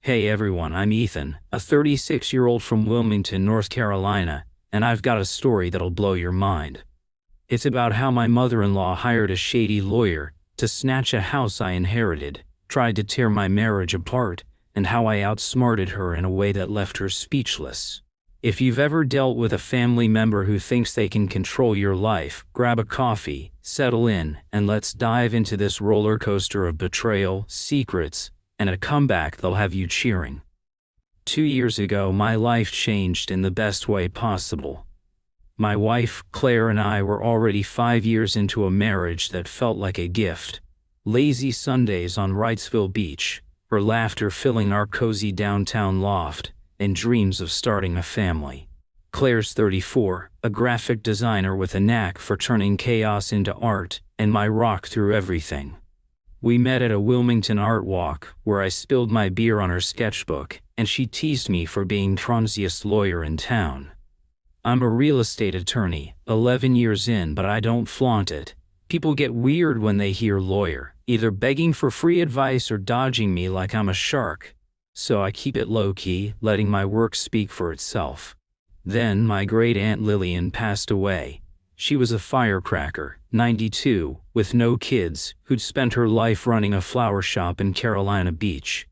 Hey everyone, I'm Ethan, a 36-year-old from Wilmington, North Carolina, and I've got a story that'll blow your mind. It's about how my mother-in-law hired a shady lawyer to snatch a house I inherited, tried to tear my marriage apart, and how I outsmarted her in a way that left her speechless. If you've ever dealt with a family member who thinks they can control your life, grab a coffee, settle in, and let's dive into this roller coaster of betrayal, secrets, and a comeback that'll have you cheering. 2 years ago, my life changed in the best way possible. My wife, Claire, and I were already 5 years into a marriage that felt like a gift. Lazy Sundays on Wrightsville Beach, her laughter filling our cozy downtown loft, and dreams of starting a family. Claire's 34, a graphic designer with a knack for turning chaos into art, and my rock through everything. We met at a Wilmington art walk, where I spilled my beer on her sketchbook, and she teased me for being the tronziest lawyer in town. I'm a real estate attorney, 11 years in, but I don't flaunt it. People get weird when they hear lawyer, either begging for free advice or dodging me like I'm a shark. So I keep it low-key, letting my work speak for itself. Then my great-aunt Lillian passed away. She was a firecracker, 92, with no kids, who'd spent her life running a flower shop in Carolina Beach.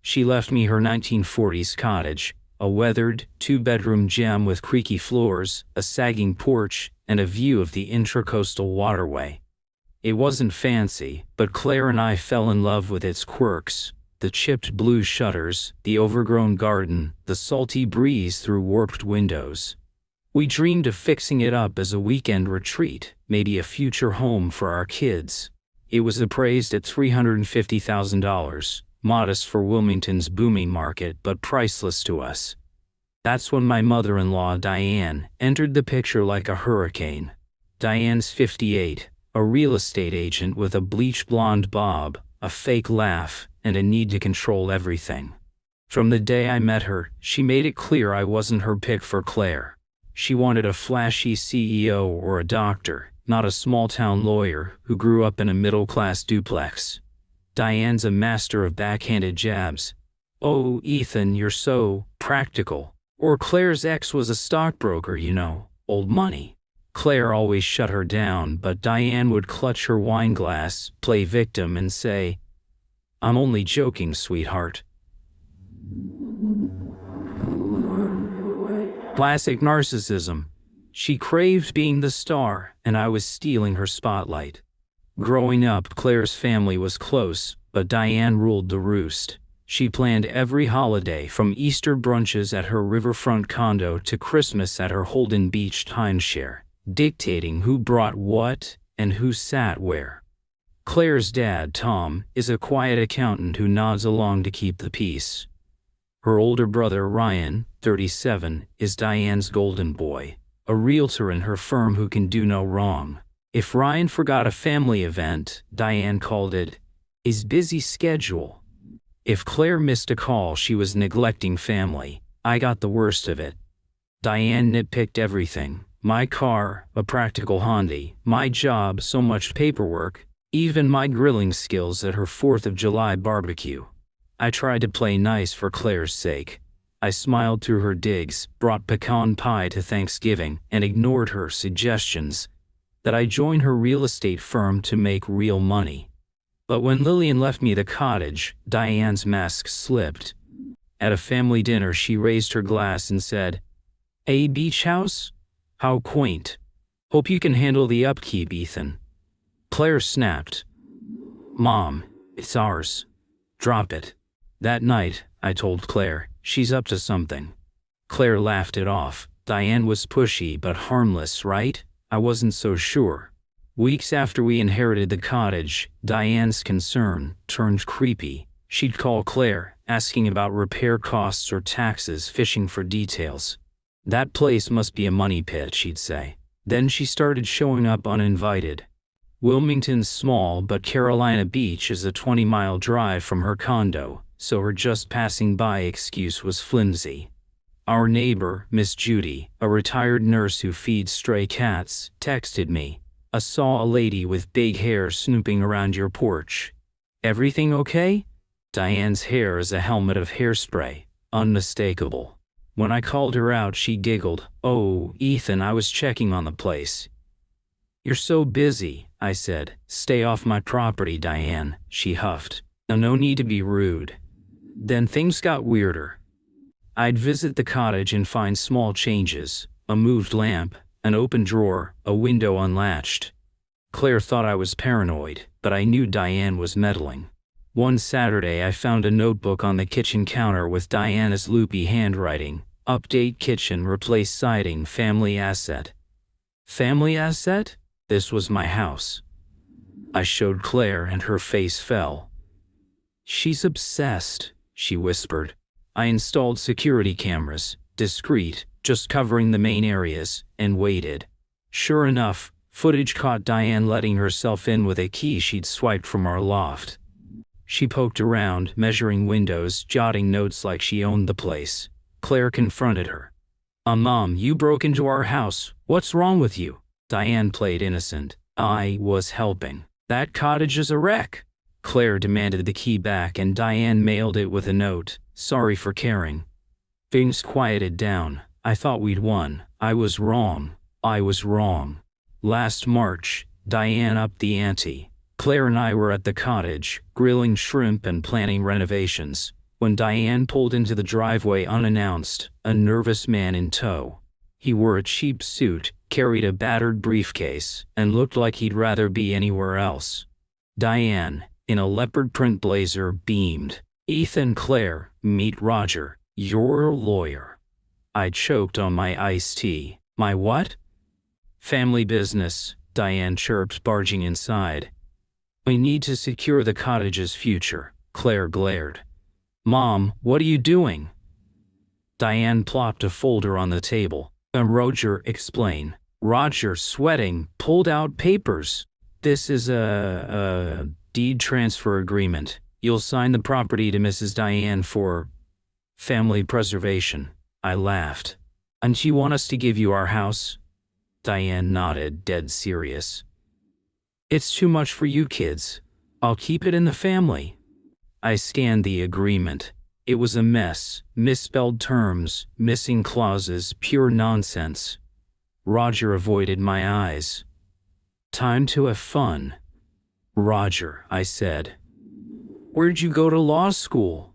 She left me her 1940s cottage, a weathered, 2-bedroom gem with creaky floors, a sagging porch, and a view of the intracoastal waterway. It wasn't fancy, but Claire and I fell in love with its quirks. The chipped blue shutters, the overgrown garden, the salty breeze through warped windows. We dreamed of fixing it up as a weekend retreat, maybe a future home for our kids. It was appraised at $350,000, modest for Wilmington's booming market but priceless to us. That's when my mother-in-law, Diane, entered the picture like a hurricane. Diane's 58, a real estate agent with a bleach blonde bob, a fake laugh, and a need to control everything. From the day I met her, she made it clear I wasn't her pick for Claire. She wanted a flashy CEO or a doctor, not a small-town lawyer who grew up in a middle-class duplex. Diane's a master of backhanded jabs. "Oh, Ethan, you're so practical." Or Claire's ex was a stockbroker, old money. Claire always shut her down, but Diane would clutch her wine glass, play victim, and say, "I'm only joking, sweetheart." Classic narcissism. She craved being the star, and I was stealing her spotlight. Growing up, Claire's family was close, but Diane ruled the roost. She planned every holiday, from Easter brunches at her riverfront condo to Christmas at her Holden Beach timeshare, dictating who brought what and who sat where. Claire's dad, Tom, is a quiet accountant who nods along to keep the peace. Her older brother, Ryan, 37, is Diane's golden boy, a realtor in her firm who can do no wrong. If Ryan forgot a family event, Diane called it his busy schedule. If Claire missed a call, she was neglecting family. I got the worst of it. Diane nitpicked everything. My car, a practical Hyundai, my job, so much paperwork, even my grilling skills at her 4th of July barbecue. I tried to play nice for Claire's sake. I smiled through her digs, brought pecan pie to Thanksgiving, and ignored her suggestions that I join her real estate firm to make real money. But when Lillian left me the cottage, Diane's mask slipped. At a family dinner, she raised her glass and said, "A beach house? How quaint. Hope you can handle the upkeep, Ethan." Claire snapped, "Mom, it's ours. Drop it." That night, I told Claire, "She's up to something." Claire laughed it off. Diane was pushy but harmless, right? I wasn't so sure. Weeks after we inherited the cottage, Diane's concern turned creepy. She'd call Claire, asking about repair costs or taxes, fishing for details. "That place must be a money pit," she'd say. Then she started showing up uninvited. Wilmington's small, but Carolina Beach is a 20-mile drive from her condo, so her just passing by excuse was flimsy. Our neighbor, Miss Judy, a retired nurse who feeds stray cats, texted me, "I saw a lady with big hair snooping around your porch. Everything okay?" Diane's hair is a helmet of hairspray, unmistakable. When I called her out, she giggled. "Oh, Ethan, I was checking on the place." "You're so busy," I said. "Stay off my property, Diane," she huffed. No need to be rude." Then things got weirder. I'd visit the cottage and find small changes: a moved lamp, an open drawer, a window unlatched. Claire thought I was paranoid, but I knew Diane was meddling. One Saturday I found a notebook on the kitchen counter with Diana's loopy handwriting. "Update kitchen, replace siding, family asset." Family asset? This was my house. I showed Claire and her face fell. "She's obsessed," she whispered. I installed security cameras, discreet, just covering the main areas, and waited. Sure enough, footage caught Diane letting herself in with a key she'd swiped from our loft. She poked around, measuring windows, jotting notes like she owned the place. Claire confronted her. Mom, you broke into our house. What's wrong with you?" Diane played innocent. "I was helping. That cottage is a wreck." Claire demanded the key back and Diane mailed it with a note. "Sorry for caring." Things quieted down. I thought we'd won. I was wrong. I was wrong. Last March, Diane upped the ante. Claire and I were at the cottage, grilling shrimp and planning renovations, when Diane pulled into the driveway unannounced, a nervous man in tow. He wore a cheap suit, carried a battered briefcase, and looked like he'd rather be anywhere else. Diane, in a leopard print blazer, beamed. "Ethan, Claire, meet Roger. You're a lawyer." I choked on my iced tea. "My what?" "Family business," Diane chirped, barging inside. "We need to secure the cottage's future," Claire glared. "Mom, what are you doing?" Diane plopped a folder on the table. Roger, explain." Roger, sweating, pulled out papers. "This is a deed transfer agreement. You'll sign the property to Mrs. Diane for family preservation." I laughed. "And you want us to give you our house?" Diane nodded, dead serious. "It's too much for you kids. I'll keep it in the family." I scanned the agreement. It was a mess. Misspelled terms, missing clauses, pure nonsense. Roger avoided my eyes. "Time to have fun." "Roger," I said. "Where'd you go to law school?"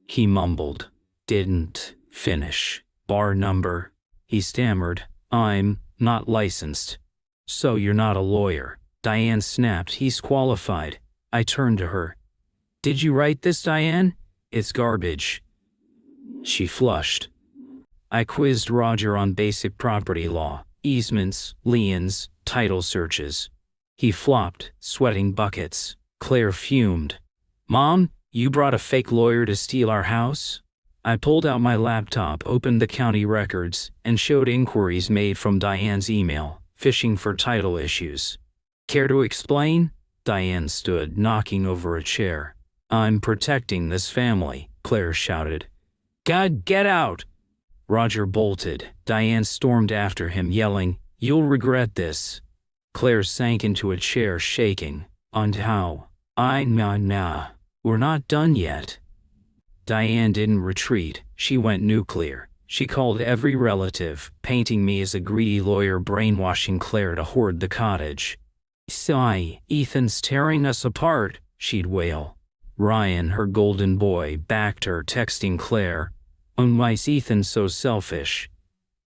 He mumbled. "Didn't finish. Bar number." He stammered. "I'm not licensed." "So you're not a lawyer?" Diane snapped. "He's qualified." I turned to her. "Did you write this, Diane? It's garbage." She flushed. I quizzed Roger on basic property law, easements, liens, title searches. He flopped, sweating buckets. Claire fumed. "Mom, you brought a fake lawyer to steal our house?" I pulled out my laptop, opened the county records, and showed inquiries made from Diane's email, fishing for title issues. "Care to explain?" Diane stood, knocking over a chair. "I'm protecting this family," Claire shouted. "God, get out!" Roger bolted. Diane stormed after him, yelling, "You'll regret this." Claire sank into a chair, shaking. "And how?" Nah. We're not done yet." Diane didn't retreat. She went nuclear. She called every relative, painting me as a greedy lawyer brainwashing Claire to hoard the cottage. "Sigh, Ethan's tearing us apart," she'd wail. Ryan, her golden boy, backed her, texting Claire, "Why's Ethan so selfish?"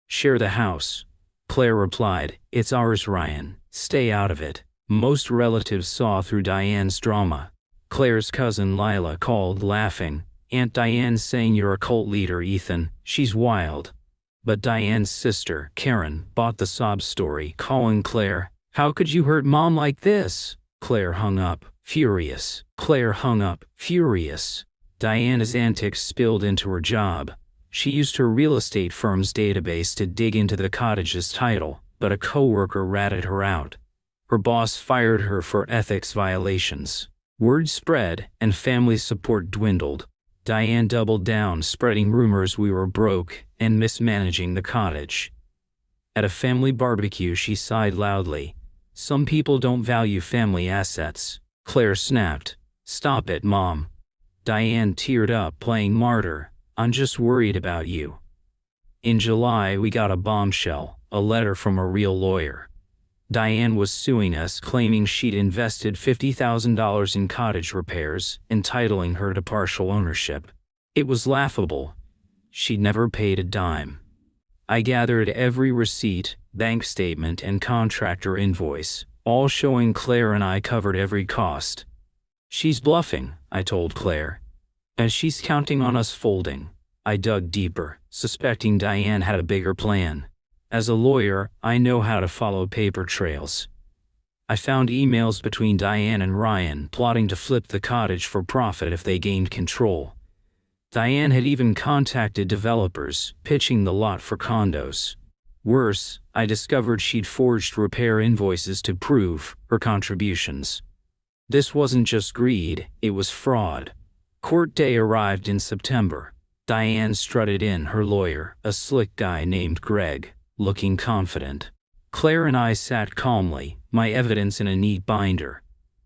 "Share the house." Claire replied, "It's ours, Ryan. Stay out of it." Most relatives saw through Diane's drama. Claire's cousin Lila called, laughing, "Aunt Diane's saying you're a cult leader, Ethan. She's wild." But Diane's sister, Karen, bought the sob story, calling Claire, "How could you hurt Mom like this?" Claire hung up, furious. Diana's antics spilled into her job. She used her real estate firm's database to dig into the cottage's title, but a coworker ratted her out. Her boss fired her for ethics violations. Word spread, and family support dwindled. Diane doubled down, spreading rumors we were broke and mismanaging the cottage. At a family barbecue, she sighed loudly. "Some people don't value family assets." Claire snapped, "Stop it, Mom." Diane teared up, playing martyr. "I'm just worried about you." In July, we got a bombshell, a letter from a real lawyer. Diane was suing us, claiming she'd invested $50,000 in cottage repairs, entitling her to partial ownership. It was laughable. She'd never paid a dime. I gathered every receipt, bank statement, and contractor invoice, all showing Claire and I covered every cost. "She's bluffing," I told Claire. "And she's counting on us folding." I dug deeper, suspecting Diane had a bigger plan. As a lawyer, I know how to follow paper trails. I found emails between Diane and Ryan plotting to flip the cottage for profit if they gained control. Diane had even contacted developers, pitching the lot for condos. Worse, I discovered she'd forged repair invoices to prove her contributions. This wasn't just greed, it was fraud. Court day arrived in September. Diane strutted in, her lawyer, a slick guy named Greg, looking confident. Claire and I sat calmly, my evidence in a neat binder.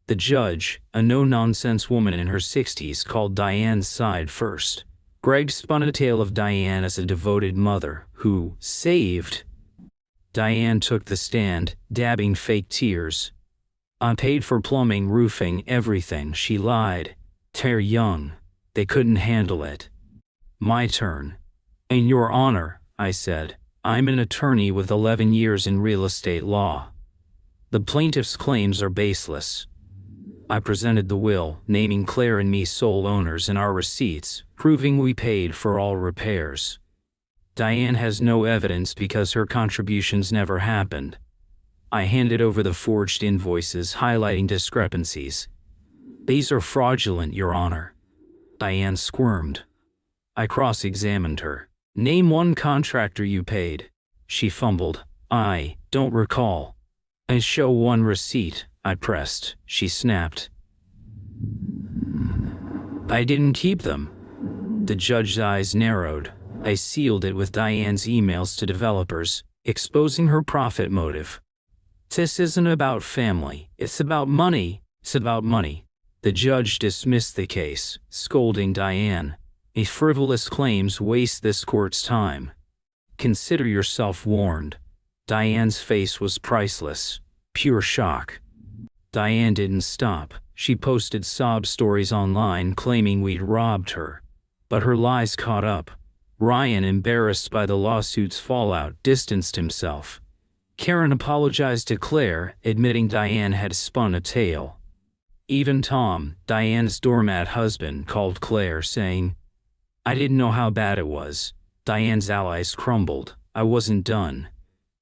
The judge, a no-nonsense woman in her 60s, called Diane's side first. Greg spun a tale of Diane as a devoted mother who saved. Diane took the stand, dabbing fake tears. "I paid for plumbing, roofing, everything," she lied. "They're young. They couldn't handle it." My turn. "In your honor," I said, "I'm an attorney with 11 years in real estate law. The plaintiff's claims are baseless." I presented the will, naming Claire and me sole owners, and our receipts, proving we paid for all repairs. Diane has no evidence because her contributions never happened. I handed over the forged invoices, highlighting discrepancies. "These are fraudulent, Your Honor." Diane squirmed. I cross-examined her. "Name one contractor you paid." She fumbled. "I don't recall." "I show one receipt," I pressed. She snapped. "I didn't keep them." The judge's eyes narrowed. I sealed it with Diane's emails to developers, exposing her profit motive. "This isn't about family. It's about money. It's about money." The judge dismissed the case, scolding Diane. "A frivolous claims waste this court's time. Consider yourself warned." Diane's face was priceless. Pure shock. Diane didn't stop. She posted sob stories online claiming we'd robbed her. But her lies caught up. Ryan, embarrassed by the lawsuit's fallout, distanced himself. Karen apologized to Claire, admitting Diane had spun a tale. Even Tom, Diane's doormat husband, called Claire, saying, "I didn't know how bad it was." Diane's allies crumbled. I wasn't done.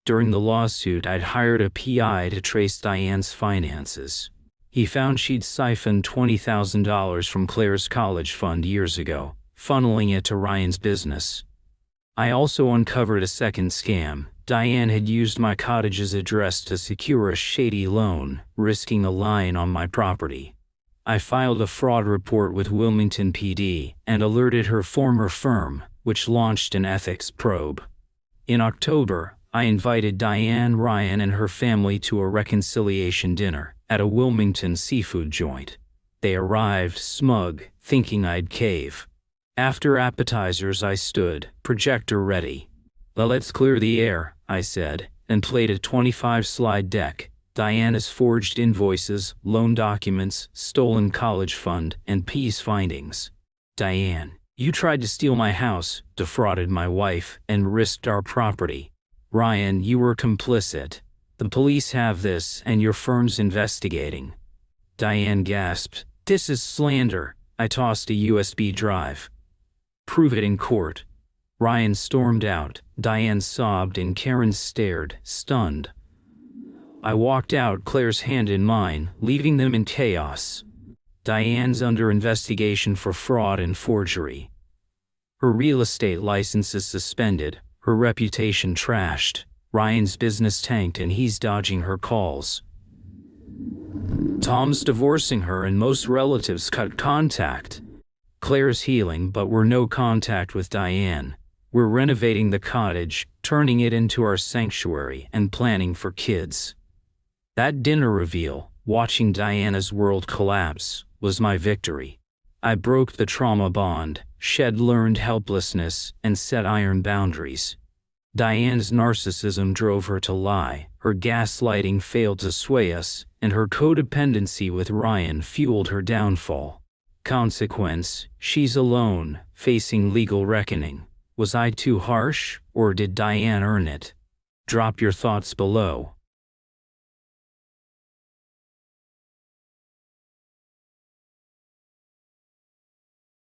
During the lawsuit, I'd hired a PI to trace Diane's finances. He found she'd siphoned $20,000 from Claire's college fund years ago, funneling it to Ryan's business. I also uncovered a second scam. Diane had used my cottage's address to secure a shady loan, risking a line on my property. I filed a fraud report with Wilmington PD and alerted her former firm, which launched an ethics probe. In October, I invited Diane, Ryan, and her family to a reconciliation dinner at a Wilmington seafood joint. They arrived smug, thinking I'd cave. After appetizers, I stood, projector ready. "Let's clear the air," I said, and played a 25-slide deck. Diana's forged invoices, loan documents, stolen college fund, and peace findings. "Diane, you tried to steal my house, defrauded my wife, and risked our property. Ryan, you were complicit. The police have this, and your firm's investigating." Diane gasped. "This is slander." I tossed a USB drive. "Prove it in court." Ryan stormed out. Diane sobbed and Karen stared, stunned. I walked out, Claire's hand in mine, leaving them in chaos. Diane's under investigation for fraud and forgery. Her real estate license is suspended, her reputation trashed. Ryan's business tanked and he's dodging her calls. Tom's divorcing her and most relatives cut contact. Claire's healing, but we're no contact with Diane. We're renovating the cottage, turning it into our sanctuary, and planning for kids. That dinner reveal, watching Diana's world collapse, was my victory. I broke the trauma bond, shed learned helplessness, and set iron boundaries. Diane's narcissism drove her to lie, her gaslighting failed to sway us, and her codependency with Ryan fueled her downfall. Consequence: she's alone, facing legal reckoning. Was I too harsh, or did Diane earn it? Drop your thoughts below.